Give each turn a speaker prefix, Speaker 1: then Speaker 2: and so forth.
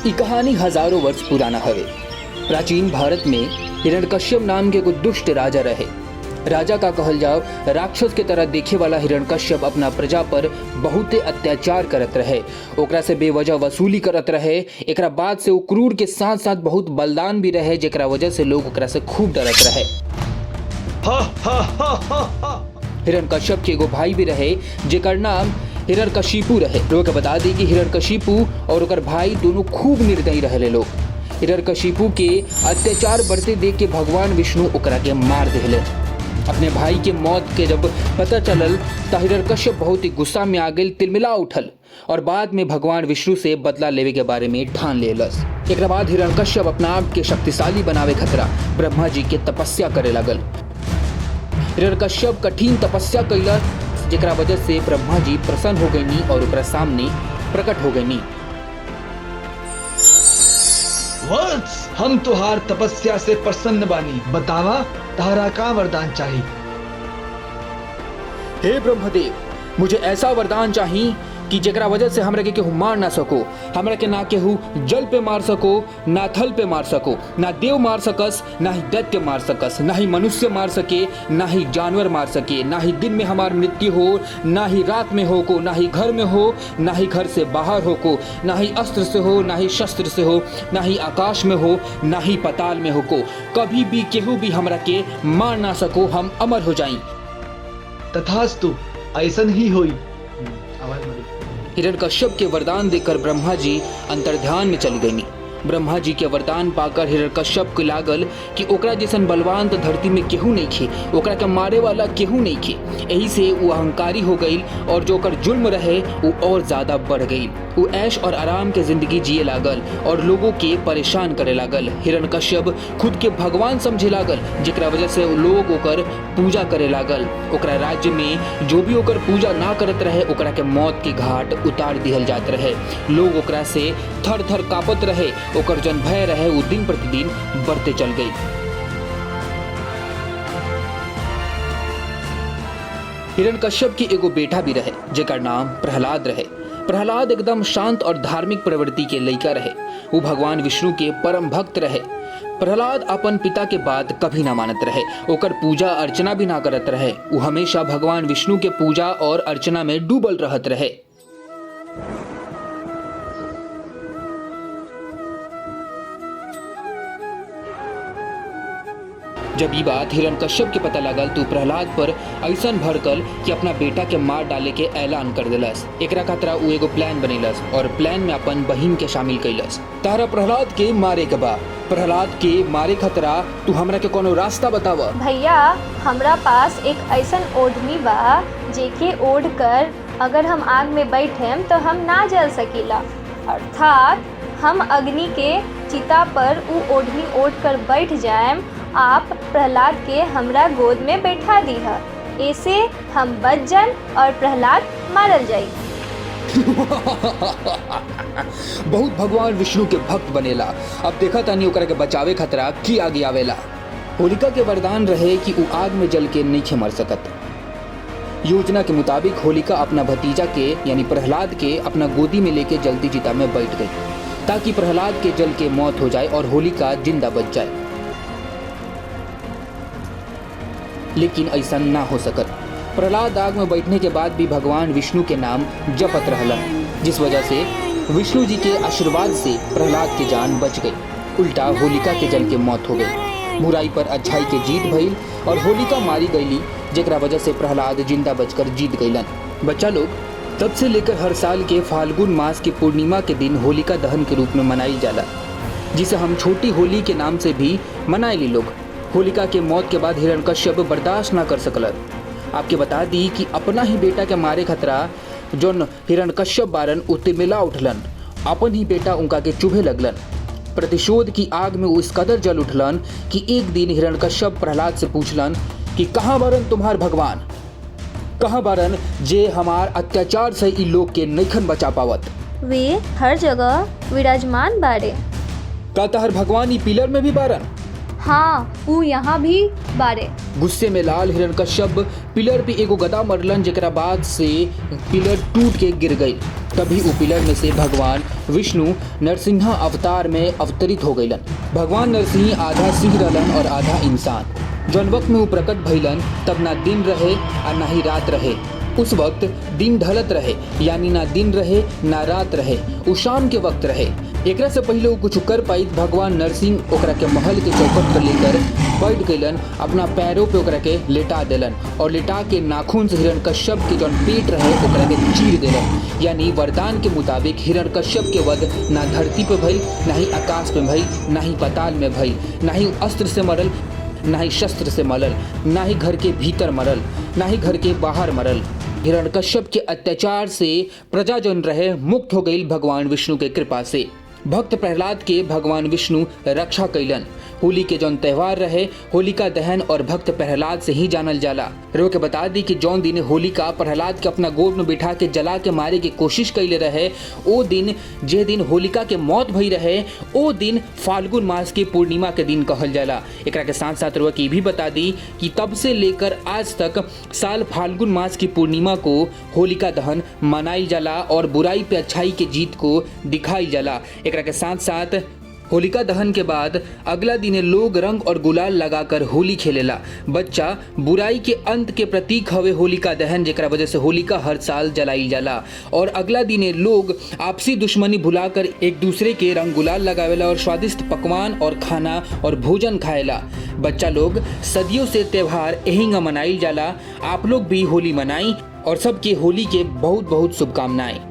Speaker 1: ई कहानी हजारों वर्ष पुराना हवे। प्राचीन भारत में हिरण्यकश्यप नाम के एगो दुष्ट राजा रहे। राजा का कहल जाओ राक्षस के तरह देखे वाला हिरण्यकश्यप अपना प्रजा पर बहुते अत्याचार करत रहे, ओकरा से बेवजह वसूली करत रहे। एकरा बाद से वो क्रूर के साथ साथ बहुत बलदान भी रहे, जेकरा वजह से लोग ओकरा से खूब डरत रहे। हिरण्यकश्यप के एगो भाई भी रहे जेकर नाम हिरण्यकशिपु रहे। लोग के बता दी कि हिरण्यकशिपु और ओकर भाई दोनों खूब निर्दयी रहे लोग। हिरण्यकशिपु के अत्याचार बढ़ते देख के भगवान विष्णु ओकरा के मार दिले। अपने भाई के मौत के जब पता चलल त हिरण्यकश्यप बहुत ही गुस्सा में आ गई, तिलमिला उठल और बाद में भगवान विष्णु से बदला लेवे के बारे में ठान लेलस। एक बाद हिरण्यकश्यप अपना आप के शक्तिशाली बनावे खतरा ब्रह्मा जी के तपस्या करे लगल। हिरण्यकश्यप कठिन तपस्या कैलस, जेकरा वजह से ब्रह्मा जी प्रसन्न हो गईनी और ओकरा सामने प्रकट हो गईनी।
Speaker 2: वत्स, हम तुहार तपस्या से प्रसन्न बानी, बतावा तारा का वरदान चाहिए।
Speaker 1: हे ब्रह्मदेव, मुझे ऐसा वरदान चाहिए कि जेकरा वजह से हमरा के केहू मार ना सको। हमरा के ना केहू जल पे मार सको, ना थल पे मार सको, ना देव मार सकस, ना ही दैत्य मार सकस, ना ही मनुष्य मार सके, ना ही जानवर मार सके, ना ही दिन में हमार मृत्यु हो, ना ही रात में हो को, ना ही घर में हो, ना ही घर से बाहर हो को, ना ही अस्त्र से हो, ना ही शस्त्र से हो, ना ही आकाश में हो, ना ही पाताल में हो को। कभी भी केहू भी हमरा के मार ना सको, हम अमर हो जाई।
Speaker 2: तथास्तु, ऐसन ही होई।
Speaker 1: हिरण्यकश्यप के वरदान देखकर ब्रह्मा जी अंतर्ध्यान में चली गईनी। ब्रह्मा जी के वरदान पाकर हिरण्यकश्यप को लागल कि ओकरा जैसन बलवान तो धरती में केहू नहीं खे, ओकरा के मारे वाला केहू नहीं खे। यही से वो अहंकारी हो गई और जो ओकर जुल्म रहे वो और ज्यादा बढ़ गई। वो ऐश और आराम के जिंदगी जिए लागल और लोगों के परेशान करे लागल। हिरण्यकश्यप खुद के भगवान समझे लागल, जेकरा वजह से लोग ओकर पूजा करे लागल। ओकरा राज्य में जो भी ओकर पूजा ना करत रहे, ओकरा के मौत के घाट उतार दिहल जात रहे। लोग ओकरा से थर थर कांपत रहे, ओकर जन भय रहे वो दिन प्रतिदिन बढ़ते चल गई। हिरण्यकश्यप की एगो बेटा भी रहे जेकर नाम प्रहलाद रहे। प्रहलाद एकदम शांत और धार्मिक प्रवृत्ति के लइका रहे। वो भगवान विष्णु के परम भक्त रहे। प्रहलाद अपन पिता के बात कभी ना मानत रहे, ओकर पूजा अर्चना भी ना करत रहे। वो हमेशा भगवान विष्णु के पूजा और अर्चना में डूबल रहत रहे। जब ये बात हिरण्यकश्यप के पता लगल तो प्रहलाद पर ऐसन भड़कल कि अपना बेटा के मार डाले के ऐलान कर दिलस। एकरा खातिर वो एगो प्लान बनेलस और प्लान में अपन बहिन के शामिल कैलस। तारा प्रहलाद के मारे के बा, प्रहलाद के मारे खतरा तू हमरा के कोनो रास्ता बतावा।
Speaker 3: भैया, हमरा पास एक ऐसन ओढ़नी बा जेके ओढ़ कर अगर हम आग में बैठेम तो हम ना जल सकीला, अर्थात हम अग्नि के चिता पर उ ओढ़नी ओढ़ कर बैठ जाएम। आप प्रहलाद के हमरा गोद में बैठा दीहा, ऐसे हम बच जान और प्रहलाद मारल जाई।
Speaker 1: बहुत भगवान विष्णु के भक्त बनेला। अब देखा तानी ओकरा के बचावे खतरा की आगे आवेला। होलिका के वरदान रहे कि वो आग में जल के नहीं मर सकत। योजना के मुताबिक होलिका अपना भतीजा के यानी प्रहलाद के अपना गोदी में लेके जल्दी चिता में बैठ गई ताकि प्रहलाद के जल के मौत हो जाए और होलिका जिंदा बच जाए। लेकिन ऐसा ना हो सकत। प्रहलाद आग में बैठने के बाद भी भगवान विष्णु के नाम जपत रहलन, जिस वजह से विष्णु जी के आशीर्वाद से प्रहलाद की जान बच गई। उल्टा होलिका के जल के मौत हो गई। बुराई पर अच्छाई के जीत भइल और होलिका मारी गईली, जेकरा वजह से प्रहलाद जिंदा बचकर जीत गईलन। बच्चा लोग, तब से लेकर हर साल के फाल्गुन मास के पूर्णिमा के दिन होलिका दहन के रूप में मनाई जाला, जिसे हम छोटी होली के नाम से भी मनाएली लोग। होलिका के मौत के बाद हिरण्यकश्यप बर्दाश्त ना कर सकलन। आपके बता दी कि अपना ही बेटा के मारे खतरा जोन हिरण्यकश्यप बारन तिलमिला उठलन, अपन ही बेटा उनका के चुभे लगलन। प्रतिशोध की आग में वो इस कदर जल उठलन कि एक दिन हिरण्यकश्यप प्रहलाद से पूछलन कि कहाँ बारन तुम्हार भगवान, कहाँ बारन जे हमार अत्याचार से इ लोग के नइखन बचा पावत।
Speaker 3: वे हर जगह विराजमान बारे।
Speaker 1: का तहर भगवान इ पिलर में भी बारन?
Speaker 3: हाँ, वो यहाँ भी बारे।
Speaker 1: गुस्से में लाल हिरण्यकश्यप पिलर पे एगो गदा मरलन, जेकरा बाद से पिलर टूट के गिर गई। तभी उ पिलर में से भगवान विष्णु नरसिंहा अवतार में अवतरित हो गईलन। भगवान नरसिंह आधा सिंह रहलन और आधा इंसान। जौन वक्त में वो प्रकट भइलन तब ना दिन रहे और ना ही रात रहे। उस वक्त दिन ढलत रहे, यानी ना दिन रहे ना रात रहे, उ शाम के वक्त रहे। एकरा से पहले वो कुछ कर पाई, भगवान नरसिंह ओकरा के महल के चौखट पर लेकर बैठ गईलन, अपना पैरों पे ओकरा के लेटा देलन और लेटा के नाखून से हिरण्यकश्यप के जौन पेट रहे ओकरा के चीर देलन। यानी वरदान के मुताबिक हिरण्यकश्यप के वध ना धरती पे भइल, ना ही आकाश पे भइल, ना ही पाताल में भइल, ना ही अस्त्र से मरल, ना ही शस्त्र से मरल, ना ही घर के भीतर मरल, ना ही घर के बाहर मरल। हिरण्यकश्यप के अत्याचार से प्रजा जन रहे मुक्त हो गई भगवान विष्णु के कृपा से। भक्त प्रहलाद के भगवान विष्णु रक्षा कैलन। होली के जौन त्योहार रहे होलिका दहन और भक्त प्रहलाद से ही जानल जाला। रो के बता दी कि जौन दिन होलिका प्रहलाद के अपना गोद में बिठा के जला के मारे की कोशिश कैले रहे, ओ दिन जे दिन होलिका के मौत भई रहे, ओ दिन फाल्गुन मास के पूर्णिमा के दिन कहल जाला। एकरा के साथ साथ रो की भी बता दी कि तब से लेकर आज तक साल फाल्गुन मास की पूर्णिमा को होलिका दहन मनाई जाला और बुराई पे अच्छाई के जीत को दिखाई जाला। एकरा के साथ साथ होलिका दहन के बाद अगला दिन लोग रंग और गुलाल लगाकर होली खेलेला। बच्चा बुराई के अंत के प्रतीक हवे होलिका दहन, जेकरा वजह से होलिका हर साल जलाई जाला। और अगला दिन लोग आपसी दुश्मनी भुलाकर एक दूसरे के रंग गुलाल लगावेला और स्वादिष्ट पकवान और खाना और भोजन खाएला। बच्चा लोग सदियों से त्योहार एहिंगा मनाइल जाला। आप लोग भी होली मनाई और सबके होली के बहुत बहुत शुभकामनाएं।